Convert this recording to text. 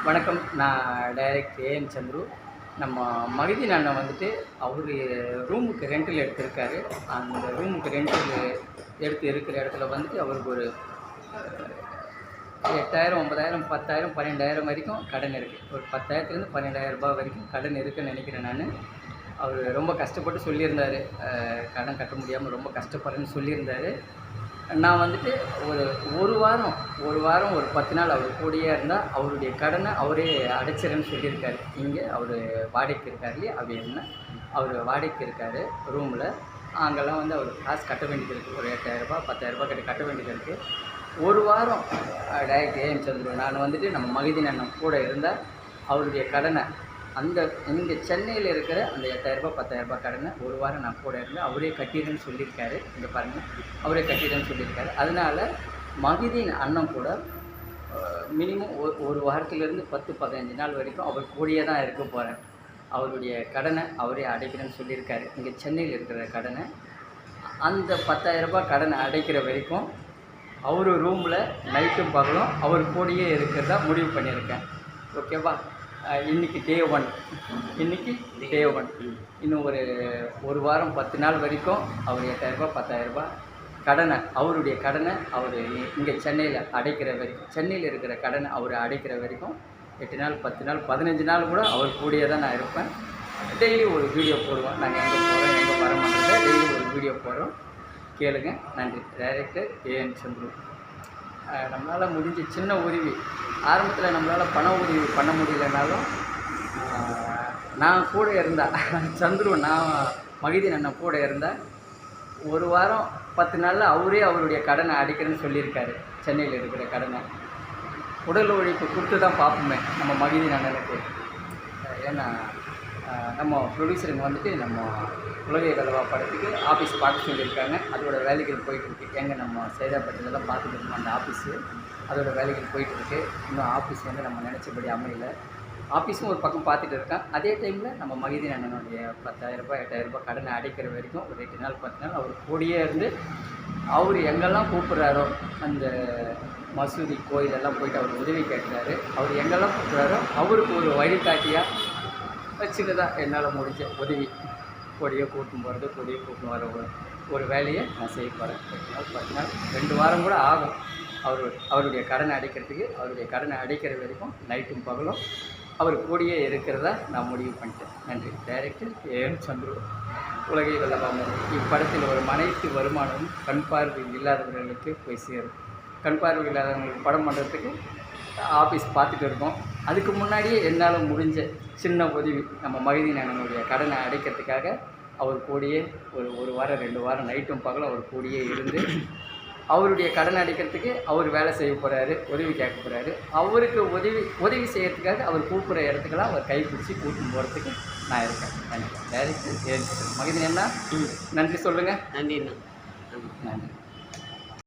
வணக்கம். நான் direct AN Chandru. நம்ம மகிதின் அண்ணன் வந்துட்டு அவர் ரூமுக்கு ரெண்டில் எடுத்திருக்காரு. அந்த ரூமுக்கு ரெண்டில் எடுத்து இருக்கிற இடத்துல வந்துட்டு அவருக்கு ஒரு 8,000, 9,000, 10,000, 12,000 வரைக்கும் கடன் இருக்குது. ஒரு 10,000லேருந்து 12,000 ரூபாய் வரைக்கும் கடன் இருக்குதுன்னு நினைக்கிறேன் நான். அவர் ரொம்ப கஷ்டப்பட்டு சொல்லியிருந்தார், கடன் கட்ட முடியாமல் ரொம்ப கஷ்டப்படுறேன்னு சொல்லியிருந்தார். நான் வந்துட்டு ஒரு வாரம் ஒரு 10 நாள் அவர் கூடயே இருந்தால் அவருடைய கடனை அவரே அடைச்சிறேன்னு சொல்லியிருக்காரு. இங்கே அவர் வாடகைக்கு இருக்கார் இல்லையா, அப்படி என்ன அவர் வாடகைக்கு இருக்கார் ரூமில். அங்கெல்லாம் வந்து அவர் காசு கட்ட வேண்டியது இருக்குது. ஒரு 8,000 10,000 கட்ட வேண்டியது இருக்குது. ஒரு வாரம் டைரக்ட் ஏஎம் சந்துரு நான் வந்துட்டு நம்ம மகிதின் அண்ணன் கூட இருந்தால் அவருடைய கடனை இங்கே சென்னையில் இருக்கிற அந்த 8,000 10,000 கடனை ஒரு வாரம் நான் கூட இருந்து அவரே கட்டிடுன்னு சொல்லியிருக்காரு. இங்கே பாருங்கள், அவரே கட்டிடுன்னு சொல்லியிருக்காரு. அதனால் மகிதின் அண்ணன் கூட மினிமம் ஒரு வாரத்திலேருந்து 10-15 நாள் வரைக்கும் அவர் கூடயே தான் இருக்க போகிறேன். அவருடைய கடனை அவரே அடைக்கிறேன்னு சொல்லியிருக்காரு. இங்கே சென்னையில் இருக்கிற கடனை அந்த 10,000 கடனை அடைக்கிற வரைக்கும் அவர் ரூமில் நைட்டும் பகலும் அவர் கூடயே இருக்கிறதா முடிவு பண்ணியிருக்கேன். ஓகேவா? இன்றைக்கி டே 1, இன்னும் ஒரு வாரம் 10 நாள் வரைக்கும் அவர் 8,000 10,000 கடனை அவருடைய கடனை அவர் இங்கே சென்னையில் அடைக்கிற வரைக்கும், சென்னையில் இருக்கிற கடனை அவர் அடைக்கிற வரைக்கும் 8 நாள் 10 நாள் 15 நாள் கூட அவர் கூடயே தான் நான் இருப்பேன். டெய்லி ஒரு வீடியோ போடுவோம். நாங்கள் எங்கே போகிறோம் எங்கே வரோம்ன்றதை டெய்லி ஒரு வீடியோ போடுறோம். கேளுங்க. நன்றி. Director AN Chandru. நம்மளால் முடிஞ்ச சின்ன உதவி, ஆரம்பத்தில் நம்மளால் பண உதவி பண்ண முடியலனாலும் நான் கூட இருந்தால் சந்துரு, நான் மகிதின் அண்ணன் கூட இருந்தால் ஒரு வாரம் 10 நாளில் அவரே அவருடைய கடனை அடைக்கிறேன்னு சொல்லியிருக்காரு. சென்னையில் இருக்கிற கடனை உடல் உழைப்பு கொடுத்து தான் பார்ப்போமே நம்ம மகிதின் அண்ணனுக்கு. ஏன்னா நம்ம ப்ரொடியூசருங்க வந்துட்டு நம்ம உலகை கலவா படத்துக்கு ஆஃபீஸ் பார்க்க சொல்லியிருக்காங்க. அதோட வேலைகள் போயிட்டுருக்கு. எங்கே நம்ம சேதாப்பட்டிலலாம் பார்த்துட்டு இருக்கோம் அந்த ஆஃபீஸு, அதோட வேலைகள் போயிட்டுருக்கு. இன்னும் ஆஃபீஸ் வந்து நம்ம நினச்சபடி அமையல. ஆஃபீஸும் ஒரு பக்கம் பார்த்துட்டு இருக்கேன். அதே டைமில் நம்ம மகிதின் அண்ணனுடைய 10,000 8,000 கடனை அடைக்கிற வரைக்கும் ஒரு 8 நாள் 10 நாள் அவர் கூடயே இருந்து அவர் எங்கெல்லாம் கூப்பிட்றாரோ, அந்த மசூதி கோயிலெல்லாம் போயிட்டு அவர் உதவி கேட்குறாரு. அவர் எங்கெல்லாம் கூப்பிட்றாரோ அவருக்கு ஒரு வழிகாட்டியாக வச்சுக்கதான் என்னால் முடிஞ்ச உதவி கொடியை கூட்டும் போகிறது, கொடியை கூட்டும் வர ஒரு வேலையை நான் செய்ய போகிறேன். 8 நாள் 10 நாள் 2 வாரம் கூட ஆகும் அவருடைய கடனை அடைக்கிறதுக்கு. அவருடைய கடனை அடைக்கிற வரைக்கும் நைட்டும் பகலும் அவர் கூடயே இருக்கிறதா நான் முடிவு பண்ணிட்டேன். நன்றி. Director AN Chandru. உலகை வெல்லவாங்க. இப்படத்தில் வரும் அனைத்து வருமானமும் கண் பார்வை இல்லாதவர்களுக்கு போய் சேரும். கண் பார்வை இல்லாதவங்களுக்கு படம் பண்ணுறதுக்கு ஆஃபீஸ் பார்த்துட்டு இருக்கோம். அதுக்கு முன்னாடியே என்னால் முடிஞ்ச சின்ன உதவி நம்ம மகிதின் அண்ணனுடைய கடனை அடைக்கிறதுக்காக அவர் கூடயே ஒரு வாரம் 2 வாரம் நைட்டும் பகலும் அவர் கூடயே இருந்து அவருடைய கடனை அடைக்கிறதுக்கு அவர் வேலை செய்ய போகிறாரு, உதவி கேட்க போகிறாரு. அவருக்கு உதவி செய்கிறதுக்காக அவர் கூப்பிட்ற இடத்துக்கெல்லாம் அவர் கைப்பிடிச்சி கூட்டின்னு போகிறதுக்கு நான் இருக்கேன். நன்றி. டைரக்டர் மகிதின் அண்ணா, நன்றி சொல்லுங்கள். நன்றி. நன்றி.